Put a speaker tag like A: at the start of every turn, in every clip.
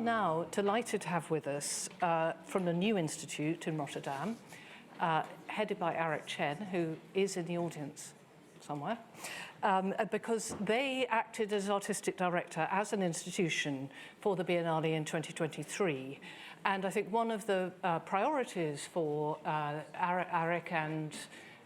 A: now delighted to have with us from the Nieuwe Instituut in Rotterdam, headed by Arik Chen, who is in the audience somewhere, because they acted as artistic director as an institution for the Biennale in 2023. And I think one of the priorities for Arik and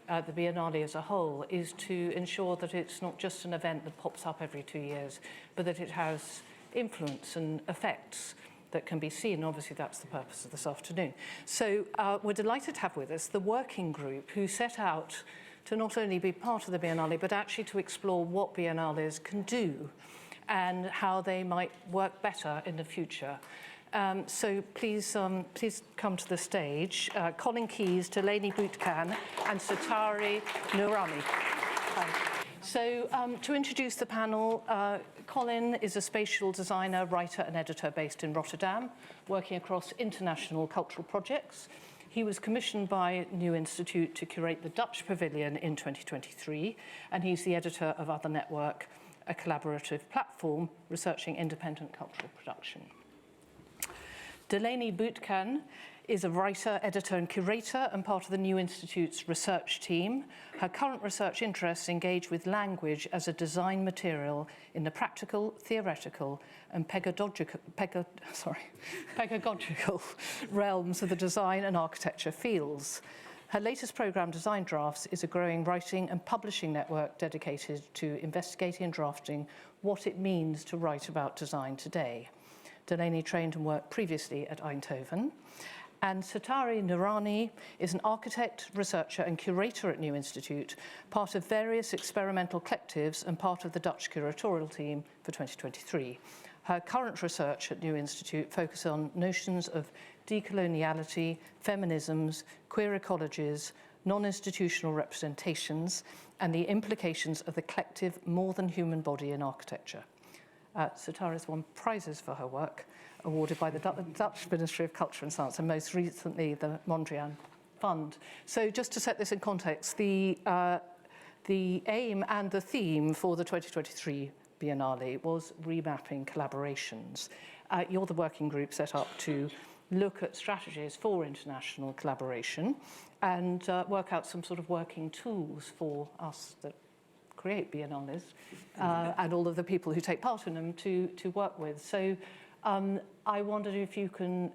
A: the Biennale as a whole is to ensure that it's not just an event that pops up every 2 years, but that it has influence and effects that can be seen. Obviously, that's the purpose of this afternoon. So we're delighted to have with us the working group who set out to not only be part of the Biennale, but actually to explore what Biennales can do and how they might work better in the future. So please come to the stage. Colin, Keays, Delany, Boutkan, and Setareh, Noorani. So to introduce the panel, Colin is a spatial designer, writer and editor based in Rotterdam, working across international cultural projects. He was commissioned by Nieuwe Instituut to curate the Dutch Pavilion in 2023, and he's the editor of Other Network, a collaborative platform researching independent cultural production. Delany Boutkan is a writer, editor and curator and part of the Nieuwe Instituut's research team. Her current research interests engage with language as a design material in the practical, theoretical and pedagogical realms of the design and architecture fields. Her latest programme, Design Drafts, is a growing writing and publishing network dedicated to investigating and drafting what it means to write about design today. Delany trained and worked previously at Eindhoven. And Setareh Noorani is an architect, researcher and curator at Nieuwe Instituut, part of various experimental collectives and part of the Dutch curatorial team for 2023. Her current research at Nieuwe Instituut focuses on notions of decoloniality, feminisms, queer ecologies, non-institutional representations, and the implications of the collective more than human body in architecture. Setareh has won prizes for her work, awarded by the Dutch Ministry of Culture and Science, and most recently the Mondrian Fund. So just to set this in context, the aim and the theme for the 2023 Biennale was remapping collaborations. You're the working group set up to look at strategies for international collaboration and work out some sort of working tools for us that create biennales and all of the people who take part in them to work with. So I wondered if you can,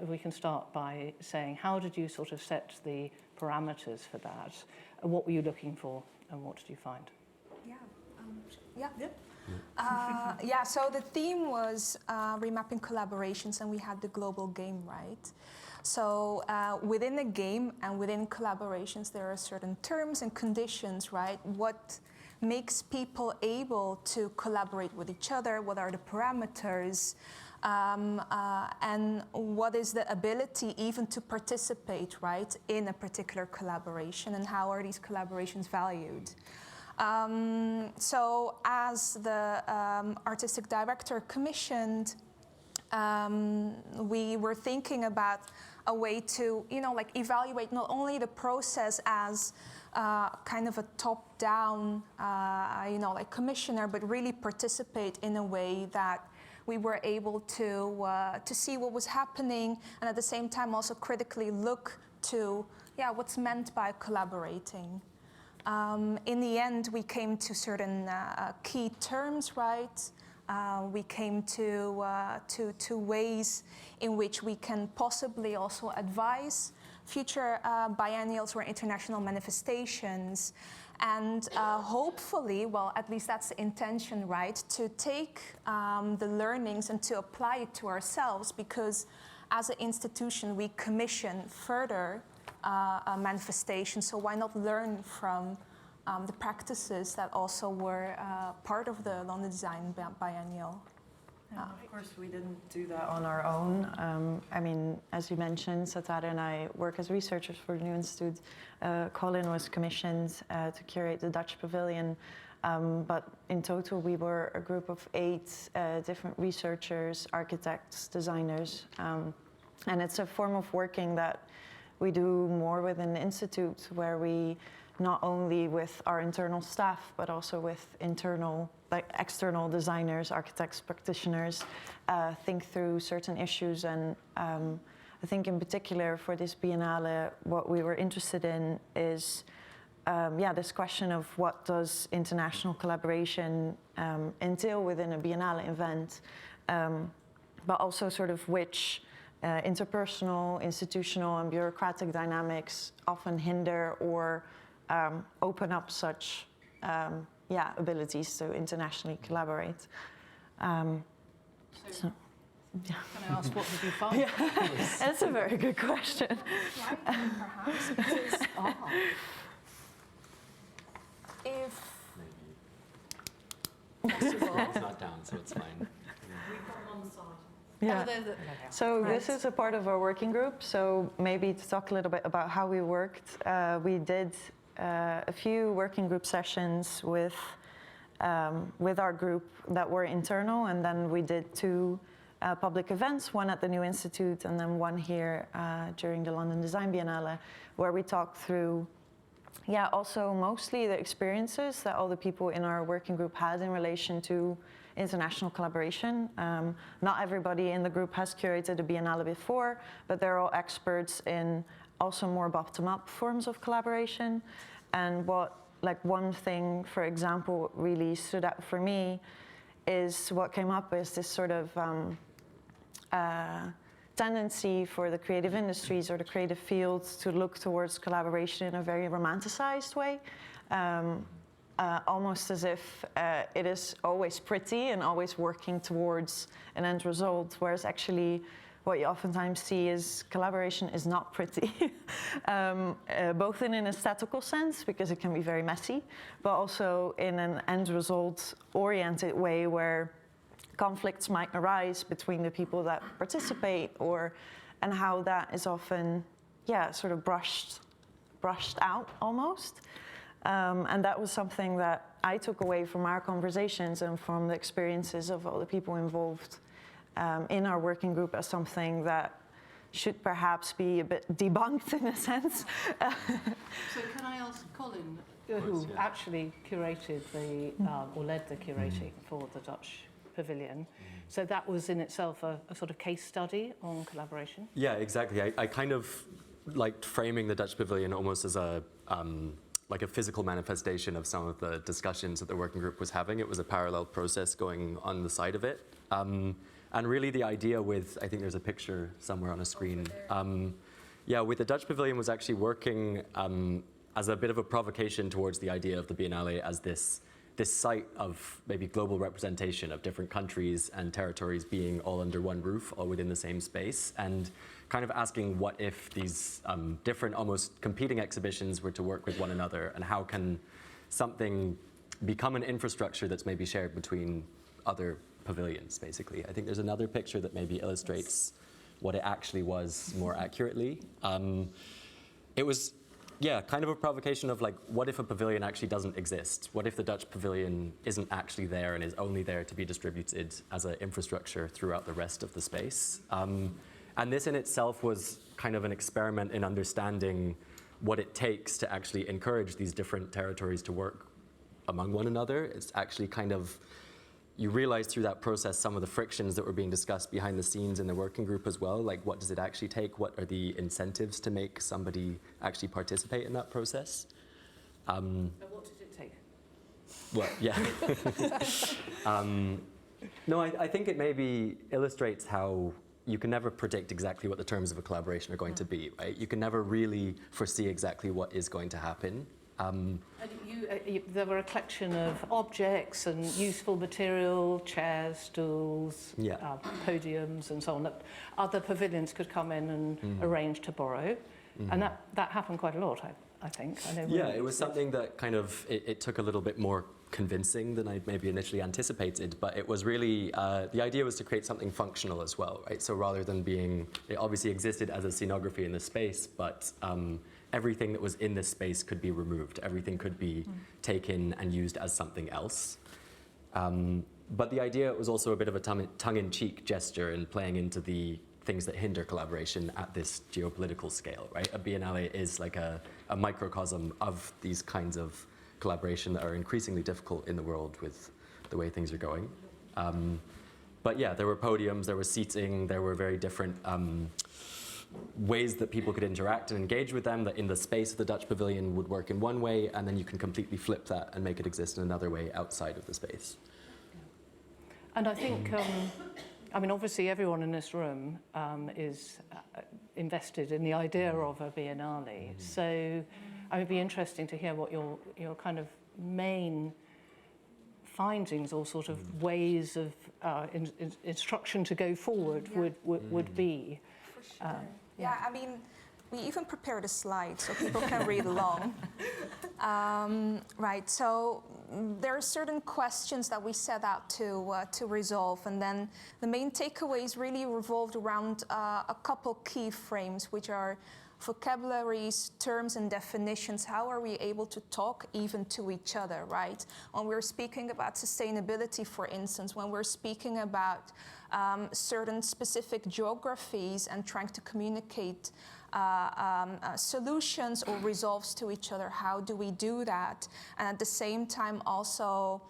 A: we can start by saying, how did you sort of set the parameters for that? What were you looking for and what did you find?
B: So the theme was remapping collaborations, and we had the global game, right? So within the game and within collaborations, there are certain terms and conditions, right? What makes people able to collaborate with each other? What are the parameters? And what is the ability even to participate, right, in a particular collaboration, and how are these collaborations valued? So as the artistic director commissioned, we were thinking about a way to, evaluate not only the process as kind of a top-down, commissioner, but really participate in a way that we were able to see what was happening, and at the same time also critically look to, what's meant by collaborating. In the end, we came to certain key terms, right? We came to ways in which we can possibly also advise future biennials or international manifestations, and hopefully, well, at least that's the intention, right, to take the learnings and to apply it to ourselves, because as an institution, we commission further manifestations, so why not learn from the practices that also were part of the London Design Biennale.
C: Of course, we didn't do that on our own. I mean, as you mentioned, Setareh and I work as researchers for the Nieuwe Instituut. Colin was commissioned to curate the Dutch Pavilion, but in total we were a group of 8 different researchers, architects, designers, and it's a form of working that we do more within the Institute, where we not only with our internal staff, but also with internal, like external designers, architects, practitioners, think through certain issues. And I think in particular for this Biennale, what we were interested in is this question of what does international collaboration entail within a Biennale event, but also sort of which interpersonal, institutional, and bureaucratic dynamics often hinder or open up such abilities to internationally collaborate. So, yeah.
A: Can I ask, what did you find?
C: Yeah. That's a very good question.
B: Perhaps, because if possible,
D: It's not down, so it's fine.
A: We've got one on the side.
C: Yeah. So
B: Right.
C: this is a part of our working group. So maybe to talk a little bit about how we worked, we did a few working group sessions with our group that were internal, and then we did two public events, one at the Nieuwe Instituut and then one here during the London Design Biennale, where we talked through, also mostly the experiences that all the people in our working group had in relation to international collaboration. Not everybody in the group has curated a Biennale before, but they're all experts in also more bottom-up forms of collaboration. And one thing, for example, really stood out for me is what came up is this sort of tendency for the creative industries or the creative fields to look towards collaboration in a very romanticized way. Almost as if it is always pretty and always working towards an end result, whereas actually what you oftentimes see is collaboration is not pretty, both in an aesthetical sense, because it can be very messy, but also in an end result oriented way where conflicts might arise between the people that participate, and how that is often, sort of brushed out almost. And that was something that I took away from our conversations and from the experiences of all the people involved in our working group as something that should perhaps be a bit debunked in a sense.
A: So can I ask Colin, who actually curated or led the curating for the Dutch Pavilion, so that was in itself a sort of case study on collaboration?
D: Yeah, exactly. I kind of liked framing the Dutch Pavilion almost as a physical manifestation of some of the discussions that the working group was having. It was a parallel process going on the side of it. And really the idea with, I think there's a picture somewhere on a screen. With the Dutch Pavilion was actually working as a bit of a provocation towards the idea of the Biennale as this site of maybe global representation of different countries and territories being all under one roof, all within the same space, and kind of asking what if these different, almost competing exhibitions were to work with one another, and how can something become an infrastructure that's maybe shared between other pavilions, basically. I think there's another picture that maybe illustrates what it actually was more accurately. It was, kind of a provocation of what if a pavilion actually doesn't exist? What if the Dutch Pavilion isn't actually there and is only there to be distributed as an infrastructure throughout the rest of the space? And this in itself was kind of an experiment in understanding what it takes to actually encourage these different territories to work among one another. It's actually kind of, you realize through that process some of the frictions that were being discussed behind the scenes in the working group as well. Like, what does it actually take? What are the incentives to make somebody actually participate in that process?
A: And what did it take?
D: Well, yeah. No, I think it maybe illustrates how you can never predict exactly what the terms of a collaboration are going to be, right? You can never really foresee exactly what is going to happen.
A: And there were a collection of objects and useful material, chairs, stools, podiums and so on, that other pavilions could come in and arrange to borrow. And that happened quite a lot, I think. I know
D: it was something that kind of, it took a little bit more convincing than I maybe initially anticipated, but it was really, the idea was to create something functional as well, right? So rather than being, it obviously existed as a scenography in the space, but everything that was in this space could be removed. Everything could be taken and used as something else. But the idea was also a bit of a tongue-in-cheek gesture in playing into the things that hinder collaboration at this geopolitical scale, right? A biennale is like a microcosm of these kinds of collaboration that are increasingly difficult in the world with the way things are going. But yeah, there were podiums, there was seating, there were very different ways that people could interact and engage with them, that in the space of the Dutch pavilion would work in one way, and then you can completely flip that and make it exist in another way outside of the space.
A: And I think, I mean, obviously everyone in this room is invested in the idea of a biennale. So it would be interesting to hear what your kind of main findings or sort of ways of instruction to go forward would be.
B: For sure. Yeah, I mean, we even prepared a slide so people can read along. Right, so there are certain questions that we set out to resolve, and then the main takeaways really revolved around a couple key frames, which are vocabularies, terms and definitions. How are we able to talk even to each other, right? When we're speaking about sustainability, for instance, when we're speaking about certain specific geographies and trying to communicate solutions or resolves to each other, how do we do that? And at the same time also,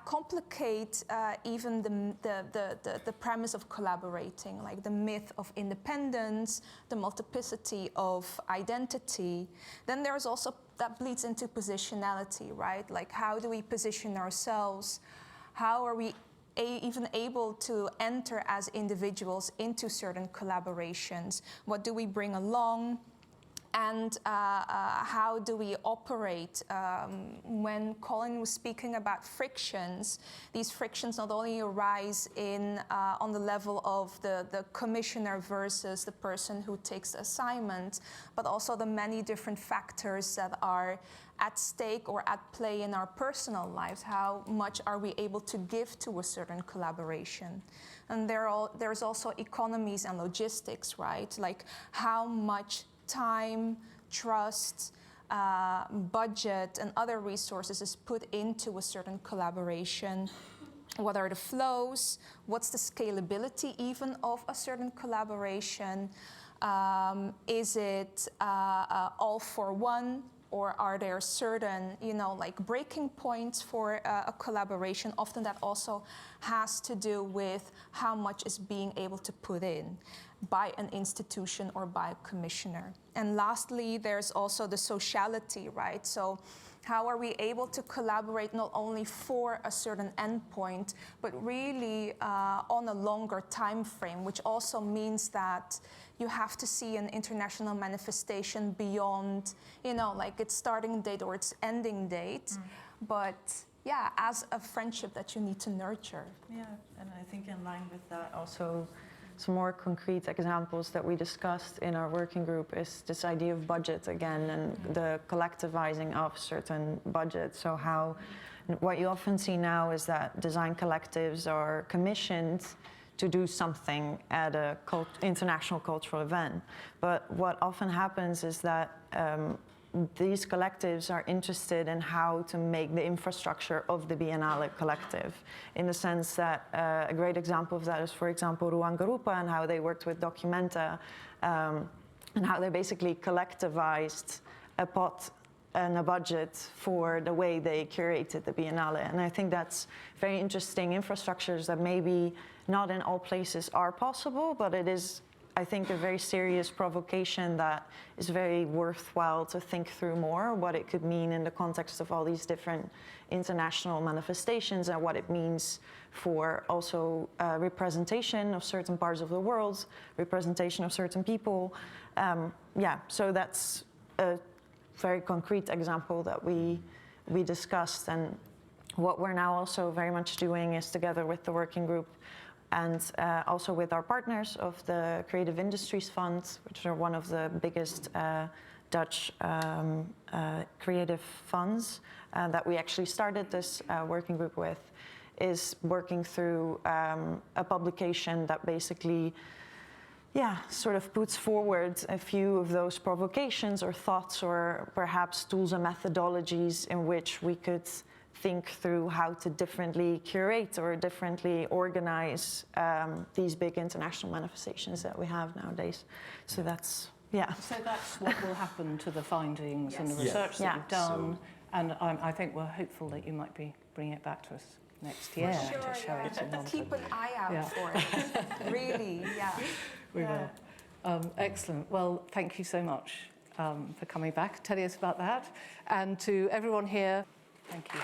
B: complicate even the premise of collaborating, like the myth of independence, the multiplicity of identity. Then there's also, that bleeds into positionality, right? Like, how do we position ourselves? How are we even able to enter as individuals into certain collaborations? What do we bring along? And how do we operate? When Colin was speaking about frictions, these frictions not only arise on the level of the commissioner versus the person who takes the assignment, but also the many different factors that are at stake or at play in our personal lives. How much are we able to give to a certain collaboration? And there's also economies and logistics, right? Like, how much time, trust, budget, and other resources is put into a certain collaboration. What are the flows? What's the scalability even of a certain collaboration? Is it all for one? Or are there certain, like breaking points for a collaboration? Often that also has to do with how much is being able to put in by an institution or by a commissioner. And lastly, there's also the sociality, right? So how are we able to collaborate not only for a certain endpoint, but really on a longer time frame, which also means that you have to see an international manifestation beyond, like its starting date or its ending date. But as a friendship that you need to nurture.
C: Yeah, and I think in line with that also, some more concrete examples that we discussed in our working group is this idea of budget again, and the collectivizing of certain budgets. So what you often see now is that design collectives are commissioned to do something at an international cultural event. But what often happens is that these collectives are interested in how to make the infrastructure of the Biennale collective, in the sense that a great example of that is, for example, Ruang Garupa, and how they worked with Documenta, and how they basically collectivized a pot and a budget for the way they curated the Biennale. And I think that's very interesting infrastructures that maybe not in all places are possible, but it is, I think, a very serious provocation that is very worthwhile to think through more, what it could mean in the context of all these different international manifestations, and what it means for also representation of certain parts of the world, representation of certain people. So that's a very concrete example that we discussed. And what we're now also very much doing is, together with the working group, and also with our partners of the Creative Industries Fund, which are one of the biggest Dutch creative funds that we actually started this working group with, is working through a publication that basically sort of puts forward a few of those provocations or thoughts, or perhaps tools and methodologies in which we could think through how to differently curate or differently organize these big international manifestations that we have nowadays. So that's, yeah.
A: So that's what will happen to the findings and the
B: Yes.
A: research that you've done.
D: So-
A: And I think we're hopeful that you might be bringing it back to us next year
B: Sure,
A: to show
B: yeah.
A: it in London.
B: Keep an eye out
A: Yeah.
B: for it. Really, yeah.
A: We will. Excellent. Well, thank you so much for coming back, telling us about that. And to everyone here, thank you.